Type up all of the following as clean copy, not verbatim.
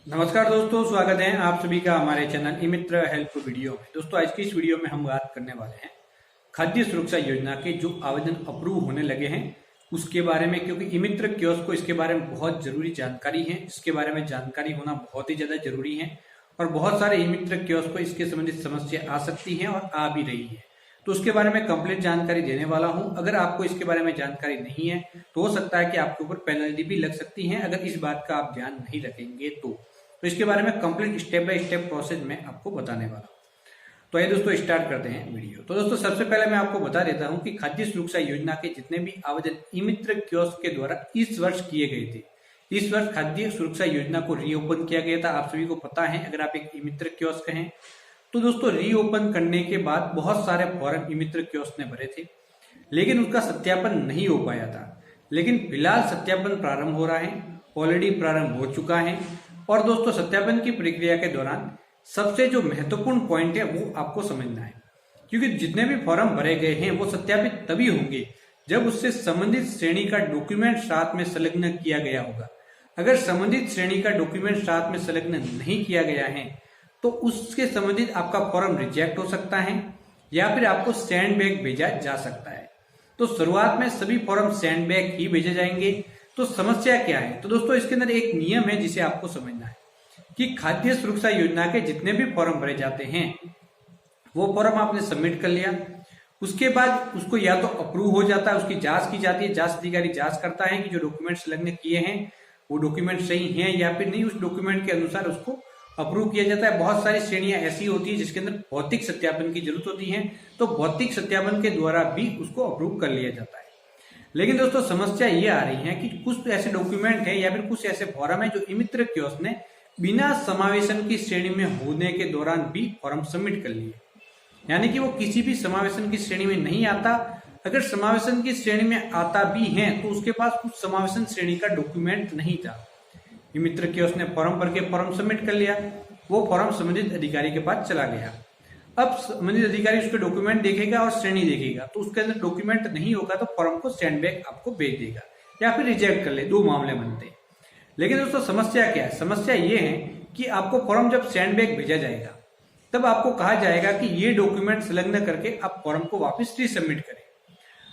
नमस्कार दोस्तों, स्वागत है आप सभी का हमारे चैनल ई मित्र हेल्प वीडियो में। दोस्तों आज की इस वीडियो में हम बात करने वाले हैं खाद्य सुरक्षा योजना के जो आवेदन अप्रूव होने लगे हैं उसके बारे में, क्योंकि ई मित्र कियोस्क को इसके बारे में बहुत जरूरी जानकारी है। इसके बारे में जानकारी होना बहुत ही ज्यादा जरूरी है और बहुत सारे ई मित्र कियोस्क को इसके संबंधित समस्या आ सकती है और आ भी रही है। तो उसके बारे में कंप्लीट जानकारी देने वाला हूं। अगर आपको इसके बारे में जानकारी नहीं है तो हो सकता है कि आपके ऊपर पेनल्टी भी लग सकती है अगर इस बात का आप ध्यान नहीं रखेंगे तो इसके बारे में complete step by step process में आपको बताने वाला हूं। तो आइए दोस्तों स्टार्ट करते हैं वीडियो। तो दोस्तों सबसे पहले मैं आपको बता देता हूं कि खाद्य सुरक्षा योजना के जितने भी आवेदन ई मित्र कियोस्क के द्वारा इस वर्ष किए गए थे, इस वर्ष खाद्य सुरक्षा योजना को रीओपन किया गया था। आप सभी को पता है अगर आप एक ई मित्र कियोस्क हैं तो दोस्तों रीओपन करने के बाद बहुत सारे फॉर्म ई मित्र कियोस्क ने भरे थे, लेकिन उसका सत्यापन नहीं हो पाया था। लेकिन फिलहाल सत्यापन प्रारंभ हो रहा है, ऑलरेडी प्रारंभ हो चुका है। और दोस्तों सत्यापन की प्रक्रिया के दौरान सबसे जो महत्वपूर्ण पॉइंट है वो आपको समझना है, क्योंकि जितने भी फॉर्म भरे गए हैं वो सत्यापित तभी होंगे जब उससे संबंधित श्रेणी का डॉक्यूमेंट साथ में संलग्न किया गया होगा। अगर संबंधित श्रेणी का डॉक्यूमेंट साथ में संलग्न नहीं किया गया है तो उसके संबंधित आपका फॉर्म रिजेक्ट हो सकता है या फिर आपको सेंड बैक भेजा जा सकता है। तो शुरुआत में सभी फॉर्म सेंड बैक ही भेजे जाएंगे। तो समस्या क्या है? तो दोस्तों इसके अंदर एक नियम है जिसे आपको समझना है कि खाद्य सुरक्षा योजना के जितने भी फॉर्म भरे जाते हैं वो फॉर्म आपने सबमिट कर लिया, उसके बाद उसको या तो अप्रूव हो जाता है, उसकी जांच की जाती है, जांच अधिकारी जांच करता है कि जो डॉक्यूमेंट संलग्न किए हैं वो डॉक्यूमेंट सही हैं या फिर नहीं, उस डॉक्यूमेंट के अनुसार उसको अप्रूव किया जाता है। बहुत सारी श्रेणियां ऐसी होती है जिसके अंदर भौतिक सत्यापन की जरूरत होती है, तो भौतिक सत्यापन के द्वारा भी उसको अप्रूव कर लिया जाता है। लेकिन दोस्तों समस्या ये आ रही है कि कुछ ऐसे डॉक्यूमेंट है या फिर कुछ ऐसे फॉर्म है जो ई मित्र कियोस्क ने बिना समावेशन की श्रेणी में होने के दौरान भी फॉर्म सबमिट कर लिए, यानी कि वो किसी भी समावेशन की श्रेणी में नहीं आता। अगर समावेशन की श्रेणी में आता भी है तो उसके पास उस समावेशन श्रेणी का डॉक्यूमेंट नहीं था। ई मित्र कियोस्क ने फॉर्म भर के फॉर्म सबमिट कर लिया, वो फॉर्म संबंधित अधिकारी के पास चला गया। अब संबंधित अधिकारी उसके डॉक्यूमेंट देखेगा और श्रेणी देखेगा, तो उसके अंदर डॉक्यूमेंट नहीं होगा तो फॉर्म को सेंड बैक आपको भेज देगा या फिर रिजेक्ट कर ले, दो मामले बनते हैं। लेकिन दोस्तों समस्या क्या है? समस्या ये है कि आपको फॉर्म जब सेंड बैक भेजा जाएगा तब आपको कहा जाएगा कि ये डॉक्यूमेंट संलग्न करके आप फॉर्म को वापस रीसबमिट करें।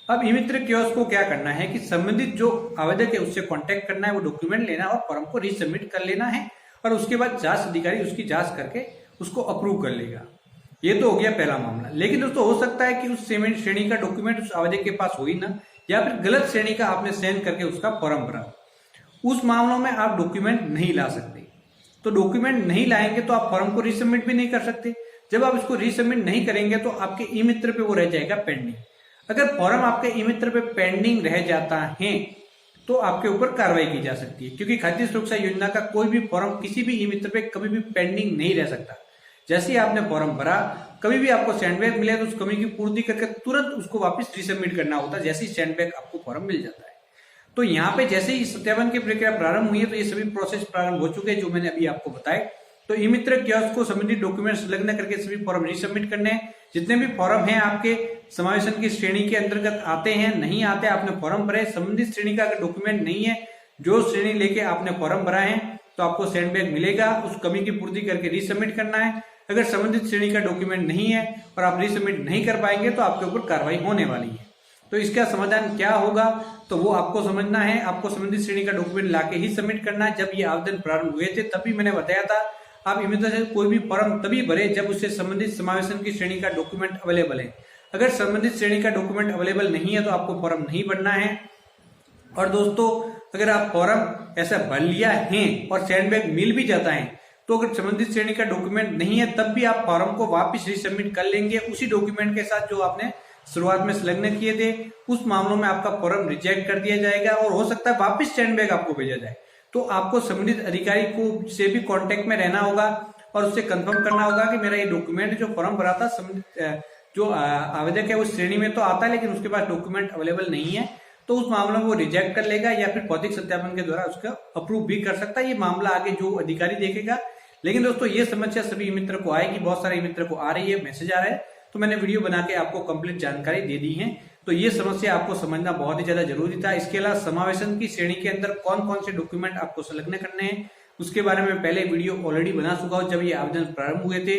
अब ई मित्र कियोस्क को क्या करना है कि संबंधित जो आवेदक है उससे कांटेक्ट करना है, वो डॉक्यूमेंट लेना और फॉर्म को रीसबमिट कर लेना है और उसके बाद जांच अधिकारी उसकी जांच करके उसको अप्रूव कर लेगा। ये तो हो गया पहला मामला। लेकिन दोस्तों हो सकता है कि उस श्रेणी का डॉक्यूमेंट उस आवेदक के पास हो ही ना, या फिर गलत श्रेणी का आपने सेंड करके उसका फॉर्म भरा। उस मामलों में आप डॉक्यूमेंट नहीं ला सकते। तो डॉक्यूमेंट नहीं लाएंगे तो आप फॉर्म को रीसबमिट भी नहीं कर सकते। जब आप इसको रीसबमिट नहीं करेंगे तो आपके ई मित्र पे वो रह जाएगा पेंडिंग। अगर फॉर्म आपके ई मित्र पे पेंडिंग रह जाता है तो आपके ऊपर कार्रवाई की जा सकती है, क्योंकि खाद्य सुरक्षा योजना का कोई भी फॉर्म किसी भी ई मित्र पे कभी भी पेंडिंग नहीं रह सकता। जैसे ही आपने फॉर्म भरा, कभी भी आपको सेंडबैक मिले तो उस कमी की पूर्ति करके तुरंत उसको वापस रीसबमिट करना होता है, जैसे ही सेंडबैक आपको फॉर्म मिल जाता है। तो यहाँ पे जैसे ही सत्यापन की प्रक्रिया प्रारंभ हुई है तो ये सभी प्रोसेस प्रारंभ हो चुके हैं जो मैंने अभी आपको बताए। तो ई मित्र कियोस्क को संबंधित डॉक्यूमेंट संलग्न करके सभी फॉर्म रीसबमिट करने हैं। जितने भी फॉर्म हैं आपके समावेशन की श्रेणी के अंतर्गत आते हैं नहीं आते, आपने फॉर्म भरे, संबंधित श्रेणी का अगर डॉक्यूमेंट नहीं है, जो श्रेणी लेके आपने फॉर्म भरा है तो आपको सेंडबैक मिलेगा, उस कमी की पूर्ति करके रीसबमिट करना है। अगर संबंधित श्रेणी का डॉक्यूमेंट नहीं है और आप रीसबमिट नहीं कर पाएंगे तो आपके ऊपर कार्रवाई होने वाली है। तो इसका समाधान क्या होगा तो वो आपको समझना है। आपको संबंधित श्रेणी का डॉक्यूमेंट लाके ही सबमिट करना है। जब ये आवेदन प्रारंभ हुए थे तभी मैंने बताया था आप ई मित्र से कोई भी फॉर्म तभी भरे जब उससे संबंधित समावेशन की श्रेणी का डॉक्यूमेंट अवेलेबल है। अगर संबंधित श्रेणी का डॉक्यूमेंट अवेलेबल नहीं है तो आपको फॉर्म नहीं भरना है। और दोस्तों अगर आप फॉर्म ऐसा भर लिया है और सेंडबैक मिल भी जाता है तो अगर संबंधित श्रेणी का डॉक्यूमेंट नहीं है तब भी आप फॉर्म को वापस रीसबमिट कर लेंगे उसी डॉक्यूमेंट के साथ जो आपने शुरुआत में संलग्न किए थे। उस मामलों में आपका फॉर्म रिजेक्ट कर दिया जाएगा और हो सकता है वापस सेंडबैक आपको भेजा जाए। तो आपको संबंधित अधिकारी को से भी कांटेक्ट में रहना होगा और उससे कंफर्म करना होगा कि मेरा ये डॉक्यूमेंट जो फॉर्म भरा था संबंधित जो आवेदक है उस श्रेणी में तो आता है लेकिन उसके पास डॉक्यूमेंट अवेलेबल नहीं है, तो उस मामले में वो रिजेक्ट कर लेगा या फिर भौतिक सत्यापन के द्वारा उसका अप्रूव भी कर सकता है। ये मामला आगे जो अधिकारी देखेगा। लेकिन दोस्तों ये समस्या सभी ई मित्र को आएगी, बहुत सारे ई मित्र को आ रही है, मैसेज आ रहा है, तो मैंने वीडियो बना के आपको कंप्लीट जानकारी दे दी है। तो ये समस्या आपको समझना बहुत ही ज्यादा जरूरी था। इसके अलावा समावेशन की श्रेणी के अंदर कौन कौन से डॉक्यूमेंट आपको संलग्न करने हैं उसके बारे में पहले वीडियो ऑलरेडी बना चुका हूं जब ये आवेदन प्रारंभ हुए थे।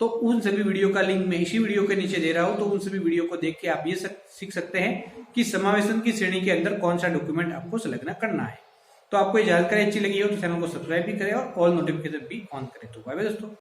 तो उन सभी वीडियो का लिंक मैं इसी वीडियो के नीचे दे रहा हूं, तो उन सभी वीडियो को देख के आप ये सीख सकते हैं कि समावेशन की श्रेणी के अंदर कौन सा डॉक्यूमेंट आपको संलग्न करना है। तो आपको ये जानकारी अच्छी लगी हो तो चैनल को सब्सक्राइब भी करें और ऑल नोटिफिकेशन भी ऑन करें। तो बाय बाय दोस्तों।